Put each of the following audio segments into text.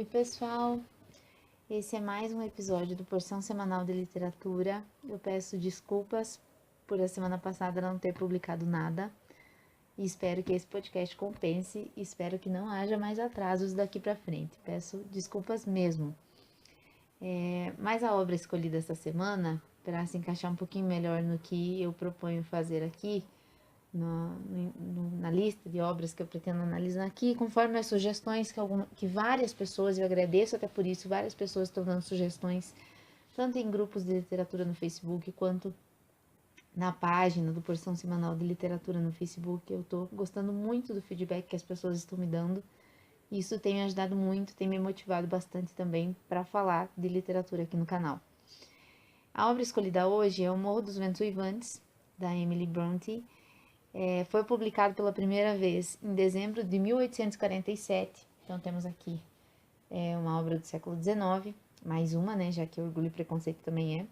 Oi, pessoal. Esse é mais um episódio do Porção Semanal de Literatura. Eu peço desculpas por a semana passada não ter publicado nada e espero que esse podcast compense e espero que não haja mais atrasos daqui para frente. Peço desculpas mesmo. Mas a obra escolhida essa semana, para se encaixar um pouquinho melhor no que eu proponho fazer aqui, na lista de obras que eu pretendo analisar aqui, conforme as sugestões que várias pessoas, eu agradeço até por isso, várias pessoas estão dando sugestões, tanto em grupos de literatura no Facebook, quanto na página do Porção Semanal de Literatura no Facebook. Eu estou gostando muito do feedback que as pessoas estão me dando. Isso tem me ajudado muito, tem me motivado bastante também para falar de literatura aqui no canal. A obra escolhida hoje é O Morro dos Ventos Uivantes, da Emily Brontë. Foi publicado pela primeira vez em dezembro de 1847. Então temos aqui uma obra do século XIX, mais uma, né, já que Orgulho e Preconceito também é.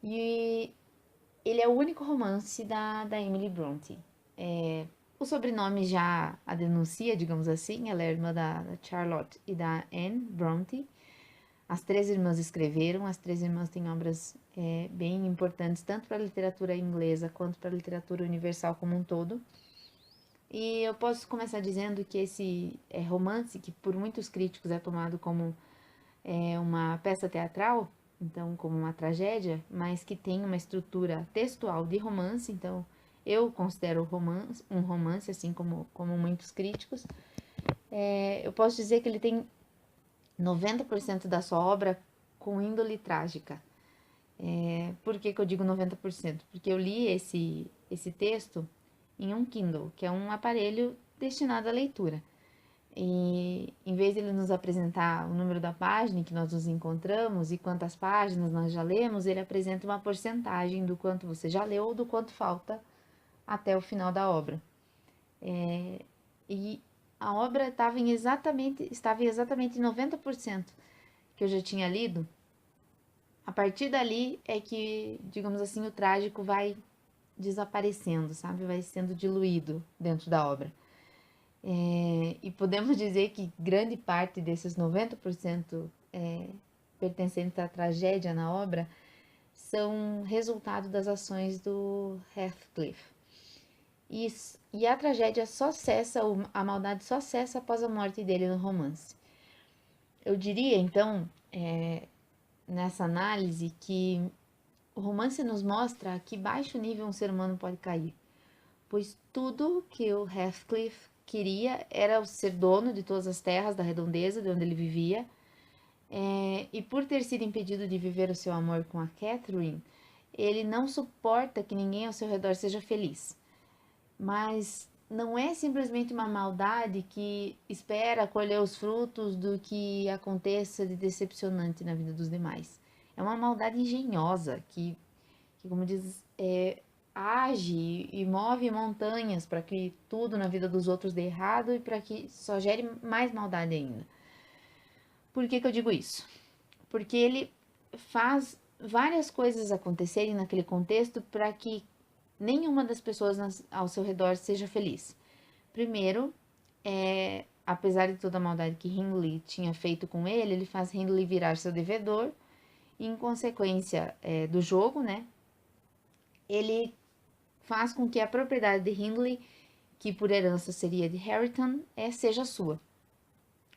E ele é o único romance da Emily Brontë. O sobrenome já a denuncia, digamos assim. Ela é irmã da Charlotte e da Anne Brontë. As três irmãs escreveram, as três irmãs têm obras bem importantes, tanto para a literatura inglesa quanto para a literatura universal como um todo. E eu posso começar dizendo que esse romance, que por muitos críticos é tomado como uma peça teatral, então como uma tragédia, mas que tem uma estrutura textual de romance, então eu considero um romance, assim como muitos críticos. Eu posso dizer que ele tem 90% da sua obra com índole trágica. Por que eu digo 90%? Porque eu li esse texto em um Kindle, que é um aparelho destinado à leitura. E em vez de ele nos apresentar o número da página em que nós nos encontramos e quantas páginas nós já lemos, ele apresenta uma porcentagem do quanto você já leu ou do quanto falta até o final da obra. E a obra estava em exatamente 90% que eu já tinha lido. A partir dali é que, digamos assim, o trágico vai desaparecendo, sabe? Vai sendo diluído dentro da obra. E podemos dizer que grande parte desses 90% pertencentes à tragédia na obra são resultado das ações do Heathcliff. E a tragédia só cessa, a maldade só cessa após a morte dele no romance. Eu diria, então, nessa análise, que o romance nos mostra a que baixo nível um ser humano pode cair, pois tudo que o Heathcliff queria era ser dono de todas as terras da redondeza de onde ele vivia, e por ter sido impedido de viver o seu amor com a Catherine, ele não suporta que ninguém ao seu redor seja feliz. Mas não é simplesmente uma maldade que espera colher os frutos do que aconteça de decepcionante na vida dos demais. É uma maldade engenhosa que como diz, age e move montanhas para que tudo na vida dos outros dê errado e para que só gere mais maldade ainda. Por que eu digo isso? Porque ele faz várias coisas acontecerem naquele contexto para que nenhuma das pessoas ao seu redor seja feliz. Primeiro, apesar de toda a maldade que Hindley tinha feito com ele, ele faz Hindley virar seu devedor. E, em consequência do jogo, né, ele faz com que a propriedade de Hindley, que por herança seria de Harrington, seja sua.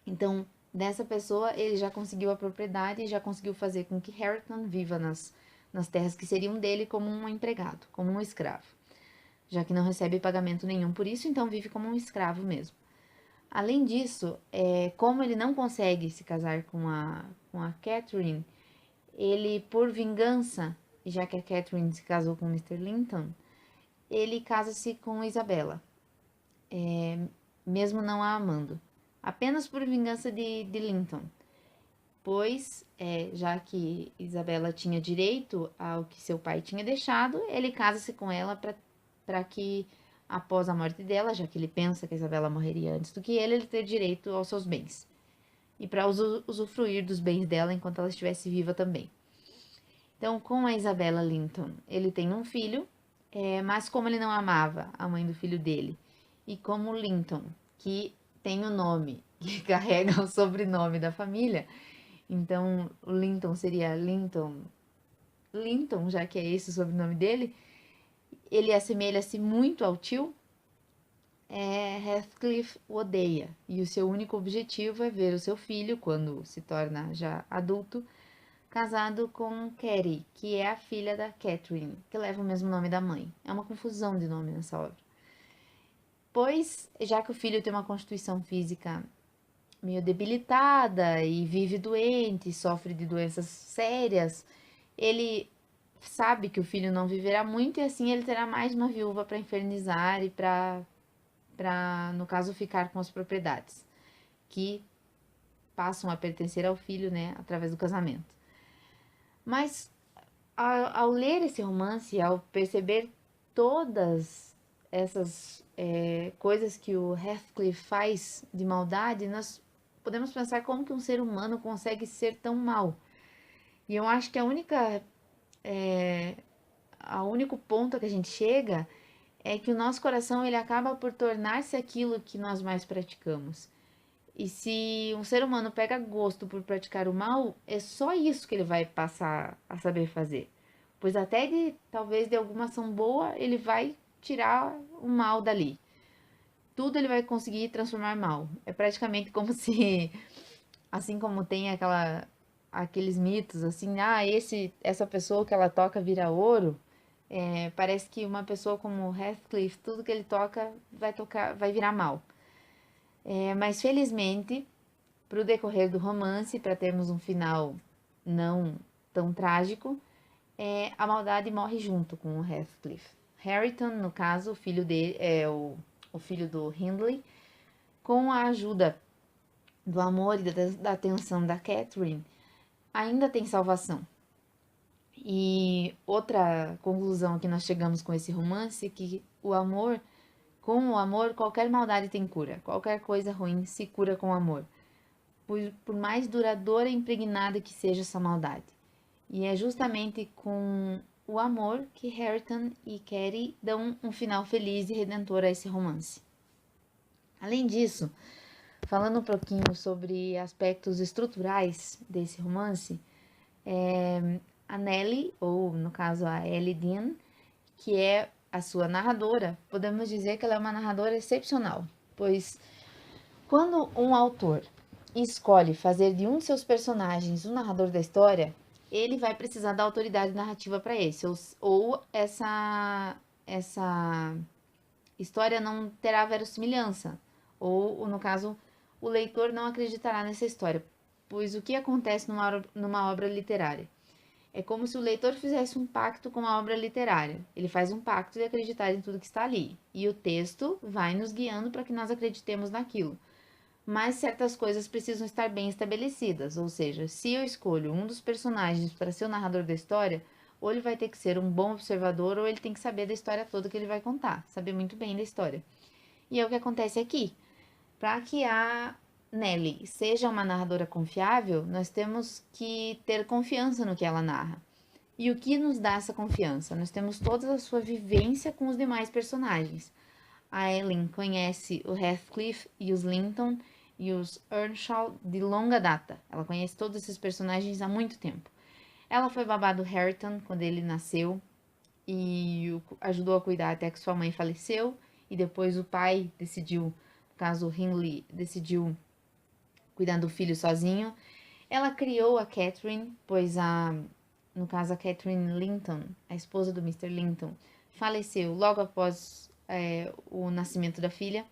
Então, dessa pessoa, ele já conseguiu a propriedade e já conseguiu fazer com que Harrington viva nas terras que seriam dele como um empregado, como um escravo. Já que não recebe pagamento nenhum por isso, então vive como um escravo mesmo. Além disso, como ele não consegue se casar com a Catherine, ele, por vingança, já que a Catherine se casou com Mr. Linton, ele casa-se com Isabela, mesmo não a amando, apenas por vingança de Linton, pois, já que Isabela tinha direito ao que seu pai tinha deixado, ele casa-se com ela para que, após a morte dela, já que ele pensa que Isabela morreria antes do que ele ter direito aos seus bens, e para usufruir dos bens dela enquanto ela estivesse viva também. Então, com a Isabela Linton, ele tem um filho, mas como ele não amava a mãe do filho dele, e como Linton, que tem o nome que carrega o sobrenome da família. Então, o Linton seria Linton, já que é esse o sobrenome dele. Ele assemelha-se muito ao tio. Heathcliff o odeia, e o seu único objetivo é ver o seu filho, quando se torna já adulto, casado com Carrie, que é a filha da Catherine, que leva o mesmo nome da mãe. É uma confusão de nome nessa obra. Pois, já que o filho tem uma constituição física meio debilitada e vive doente, sofre de doenças sérias, ele sabe que o filho não viverá muito e assim ele terá mais uma viúva para infernizar e no caso, ficar com as propriedades que passam a pertencer ao filho, né, através do casamento. Mas ao ler esse romance, ao perceber todas essas coisas que o Heathcliff faz de maldade, nós podemos pensar como que um ser humano consegue ser tão mau. E eu acho que a único ponto que a gente chega é que o nosso coração ele acaba por tornar-se aquilo que nós mais praticamos. E se um ser humano pega gosto por praticar o mal, é só isso que ele vai passar a saber fazer. Pois até talvez de alguma ação boa, ele vai tirar o mal dali. Tudo ele vai conseguir transformar mal. É praticamente como se, assim como tem aqueles mitos, assim, essa pessoa que ela toca vira ouro. Parece que uma pessoa como Heathcliff, tudo que ele toca vai virar mal. Mas felizmente, para o decorrer do romance, para termos um final não tão trágico, a maldade morre junto com o Heathcliff. Hareton, no caso, o filho dele é o filho do Hindley, com a ajuda do amor e da atenção da Catherine, ainda tem salvação. E outra conclusão que nós chegamos com esse romance é que com o amor, qualquer maldade tem cura. Qualquer coisa ruim se cura com o amor. Por mais duradoura e impregnada que seja essa maldade. E é justamente com o amor que Hareton e Carrie dão um final feliz e redentor a esse romance. Além disso, falando um pouquinho sobre aspectos estruturais desse romance, a Nellie, ou no caso a Ellie Dean, que é a sua narradora, podemos dizer que ela é uma narradora excepcional, pois quando um autor escolhe fazer de um de seus personagens o narrador da história, ele vai precisar da autoridade narrativa para esse, ou essa história não terá verossimilhança, ou no caso, o leitor não acreditará nessa história, pois o que acontece numa obra literária? É como se o leitor fizesse um pacto com a obra literária. Ele faz um pacto de acreditar em tudo que está ali. E o texto vai nos guiando para que nós acreditemos naquilo. Mas certas coisas precisam estar bem estabelecidas. Ou seja, se eu escolho um dos personagens para ser o narrador da história, ou ele vai ter que ser um bom observador, ou ele tem que saber da história toda que ele vai contar. Saber muito bem da história. E é o que acontece aqui. Para que a Nellie seja uma narradora confiável, nós temos que ter confiança no que ela narra. E o que nos dá essa confiança? Nós temos toda a sua vivência com os demais personagens. A Ellen conhece o Heathcliff e os Linton e os Earnshaw de longa data. Ela conhece todos esses personagens há muito tempo. Ela foi babá do Hareton quando ele nasceu e o ajudou a cuidar até que sua mãe faleceu. E depois o pai decidiu, no caso o Hindley, decidiu cuidar do filho sozinho. Ela criou a Catherine, pois no caso a Catherine Linton, a esposa do Mr. Linton, faleceu logo após o nascimento da filha.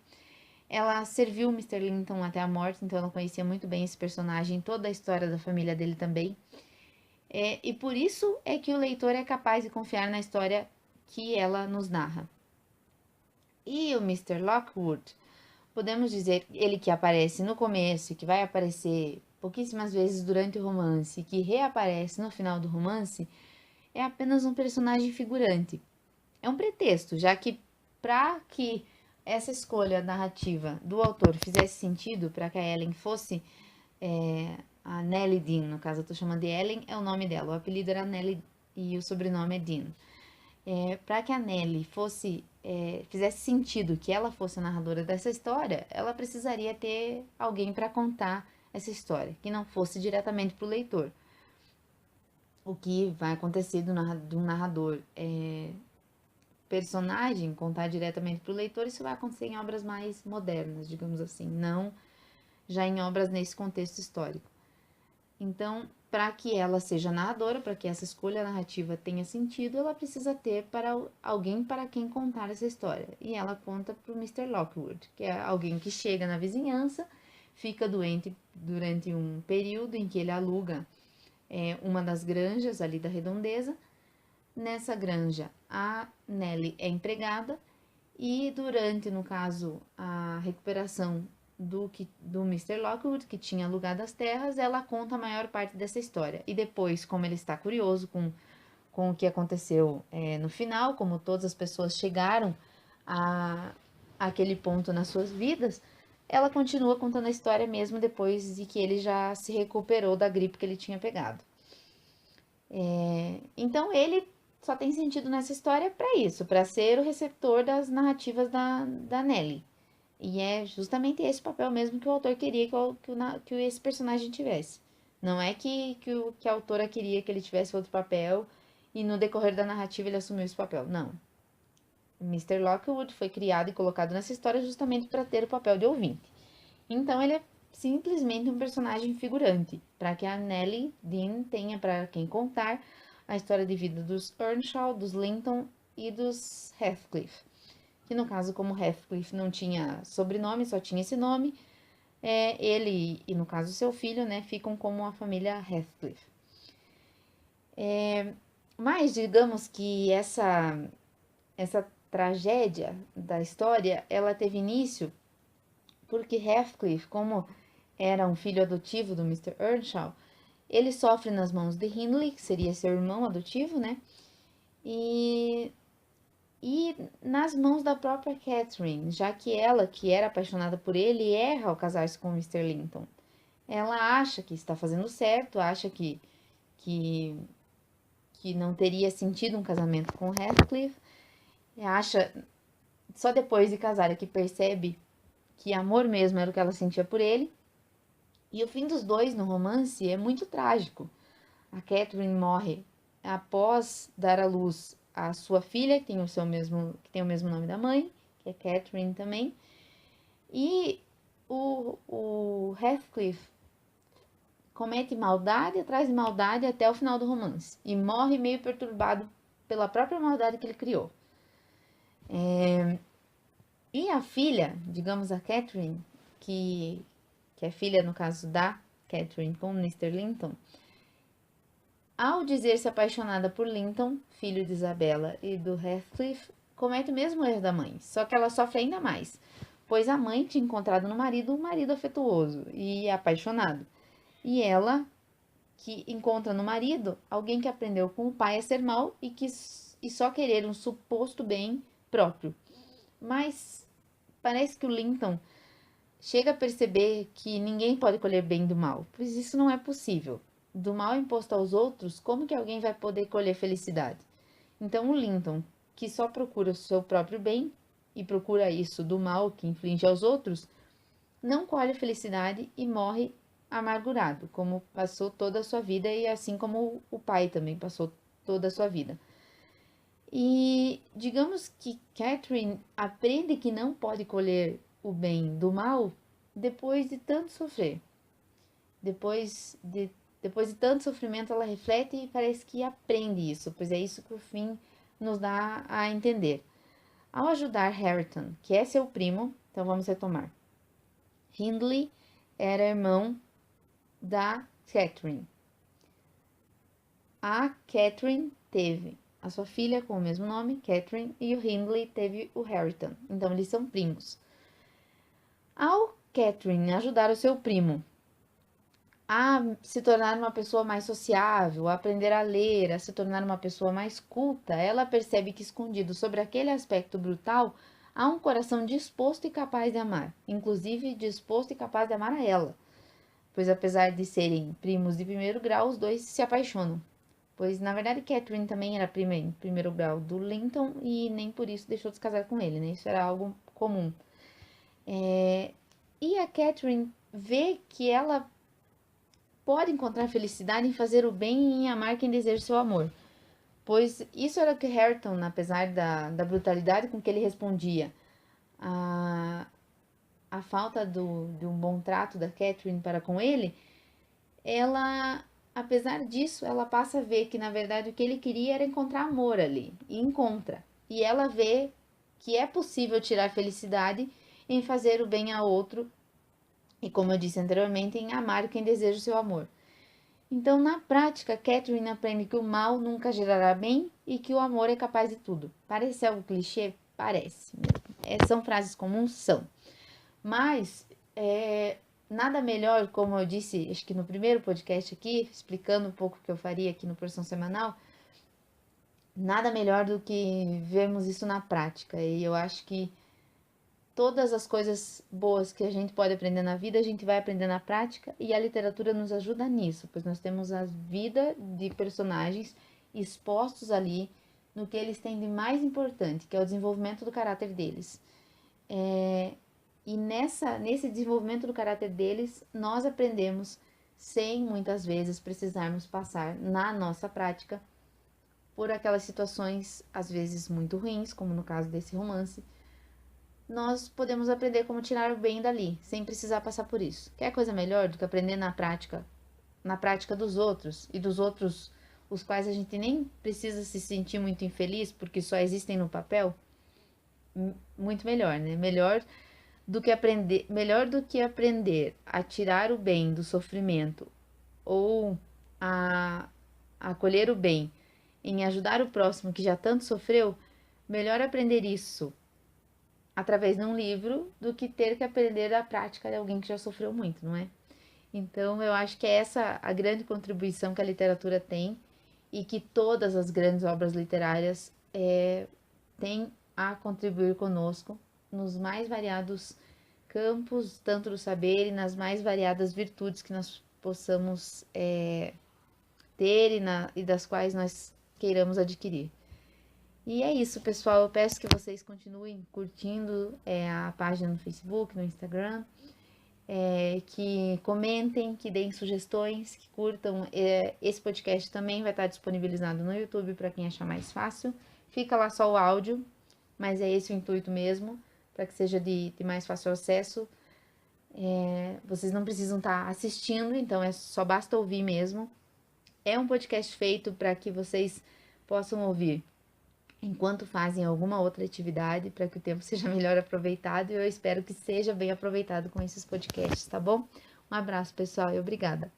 Ela serviu o Mr. Linton até a morte, então ela conhecia muito bem esse personagem, toda a história da família dele também. E por isso é que o leitor é capaz de confiar na história que ela nos narra. E o Mr. Lockwood, podemos dizer, ele que aparece no começo e que vai aparecer pouquíssimas vezes durante o romance, que reaparece no final do romance, é apenas um personagem figurante. É um pretexto, já que para que essa escolha narrativa do autor fizesse sentido, para que a Ellen fosse a Nellie Dean, no caso eu estou chamando de Ellen, é o nome dela, o apelido era Nellie e o sobrenome é Dean. Para que a Nellie fosse fizesse sentido que ela fosse a narradora dessa história, ela precisaria ter alguém para contar essa história, que não fosse diretamente para o leitor. O que vai acontecer de um narrador personagem contar diretamente para o leitor, isso vai acontecer em obras mais modernas, digamos assim, não já em obras nesse contexto histórico. Então, para que ela seja narradora, para que essa escolha narrativa tenha sentido, ela precisa ter alguém para quem contar essa história. E ela conta para o Mr. Lockwood, que é alguém que chega na vizinhança, fica doente durante um período em que ele aluga uma das granjas ali da redondeza. Nessa granja, a Nellie é empregada e durante, no caso, a recuperação do Mr. Lockwood, que tinha alugado as terras, ela conta a maior parte dessa história. E depois, como ele está curioso com o que aconteceu no final, como todas as pessoas chegaram àquele ponto nas suas vidas, ela continua contando a história mesmo depois de que ele já se recuperou da gripe que ele tinha pegado. Então, ele só tem sentido nessa história para isso, para ser o receptor das narrativas da Nellie. E é justamente esse papel mesmo que o autor queria que esse personagem tivesse. Não é que a autora queria que ele tivesse outro papel e no decorrer da narrativa ele assumiu esse papel. Não. Mr. Lockwood foi criado e colocado nessa história justamente para ter o papel de ouvinte. Então ele é simplesmente um personagem figurante, para que a Nellie Dean tenha para quem contar a história de vida dos Earnshaw, dos Linton e dos Heathcliff. Que no caso, como Heathcliff não tinha sobrenome, só tinha esse nome, ele e no caso seu filho, né, ficam como a família Heathcliff. Mas digamos que essa tragédia da história, ela teve início porque Heathcliff, como era um filho adotivo do Mr. Earnshaw, ele sofre nas mãos de Hindley, que seria seu irmão adotivo, né? E nas mãos da própria Catherine, já que ela, que era apaixonada por ele, erra ao casar-se com o Mr. Linton. Ela acha que está fazendo certo, acha que não teria sentido um casamento com Heathcliff, acha, só depois de casar é que percebe que amor mesmo era o que ela sentia por ele. E o fim dos dois no romance é muito trágico. A Catherine morre após dar à luz a sua filha, que tem o mesmo nome da mãe, que é Catherine também. E o Heathcliff comete maldade atrás de maldade até o final do romance. E morre meio perturbado pela própria maldade que ele criou. E a filha, digamos a Catherine, que é filha, no caso da Catherine com Mr. Linton, ao dizer-se apaixonada por Linton, filho de Isabella e do Heathcliff, comete o mesmo erro da mãe, só que ela sofre ainda mais, pois a mãe tinha encontrado no marido um marido afetuoso e apaixonado, e ela que encontra no marido alguém que aprendeu com o pai a ser mau e só querer um suposto bem próprio. Mas parece que o Linton chega a perceber que ninguém pode colher bem do mal, pois isso não é possível. Do mal imposto aos outros, como que alguém vai poder colher felicidade? Então o Linton, que só procura o seu próprio bem e procura isso do mal que inflige aos outros, não colhe felicidade e morre amargurado, como passou toda a sua vida e assim como o pai também passou toda a sua vida. E digamos que Catherine aprende que não pode colher o bem do mal depois de tanto sofrer. Depois de tanto sofrimento, ela reflete e parece que aprende isso, pois é isso que o fim nos dá a entender. Ao ajudar Hareton, que é seu primo, então vamos retomar. Hindley era irmão da Catherine. A Catherine teve a sua filha com o mesmo nome, Catherine, e o Hindley teve o Hareton. Então, eles são primos. Ao Catherine ajudar o seu primo a se tornar uma pessoa mais sociável, a aprender a ler, a se tornar uma pessoa mais culta, ela percebe que escondido sobre aquele aspecto brutal há um coração disposto e capaz de amar, inclusive disposto e capaz de amar a ela, pois apesar de serem primos de primeiro grau, os dois se apaixonam Pois, na verdade, Catherine também era prima em primeiro grau do Linton e nem por isso deixou de se casar com ele, né? Isso era algo comum. E a Catherine vê que ela pode encontrar felicidade em fazer o bem e em amar quem deseja seu amor. Pois isso era o que Hareton, apesar da brutalidade com que ele respondia, a falta de um bom trato da Catherine para com ele, ela, apesar disso, ela passa a ver que, na verdade, o que ele queria era encontrar amor ali, e encontra. E ela vê que é possível tirar felicidade em fazer o bem a outro, e como eu disse anteriormente, em amar quem deseja o seu amor. Então, na prática, Catherine aprende que o mal nunca gerará bem e que o amor é capaz de tudo. Parece algo clichê? Parece. São frases comuns? São. Mas, nada melhor, como eu disse, acho que no primeiro podcast aqui, explicando um pouco o que eu faria aqui no Porção Semanal, nada melhor do que vermos isso na prática. E eu acho que todas as coisas boas que a gente pode aprender na vida, a gente vai aprender na prática e a literatura nos ajuda nisso, pois nós temos a vida de personagens expostos ali no que eles têm de mais importante, que é o desenvolvimento do caráter deles. E nesse desenvolvimento do caráter deles, nós aprendemos, sem muitas vezes precisarmos passar na nossa prática por aquelas situações, às vezes muito ruins, como no caso desse romance, nós podemos aprender como tirar o bem dali, sem precisar passar por isso. Quer coisa melhor do que aprender na prática dos outros, e dos outros os quais a gente nem precisa se sentir muito infeliz, porque só existem no papel? Muito melhor, né? Melhor do que aprender a tirar o bem do sofrimento ou a colher o bem em ajudar o próximo que já tanto sofreu, melhor aprender isso através de um livro do que ter que aprender da prática de alguém que já sofreu muito, não é? Então, eu acho que é essa a grande contribuição que a literatura tem e que todas as grandes obras literárias têm a contribuir conosco nos mais variados campos, tanto do saber e nas mais variadas virtudes que nós possamos ter e das quais nós queiramos adquirir. E é isso, pessoal. Eu peço que vocês continuem curtindo a página no Facebook, no Instagram, que comentem, que deem sugestões, que curtam. Esse podcast também vai estar disponibilizado no YouTube para quem achar mais fácil. Fica lá só o áudio, mas é esse o intuito mesmo, para que seja de mais fácil acesso. Vocês não precisam estar assistindo, então só basta ouvir mesmo. É um podcast feito para que vocês possam ouvir enquanto fazem alguma outra atividade, para que o tempo seja melhor aproveitado, e eu espero que seja bem aproveitado com esses podcasts, tá bom? Um abraço, pessoal, e obrigada!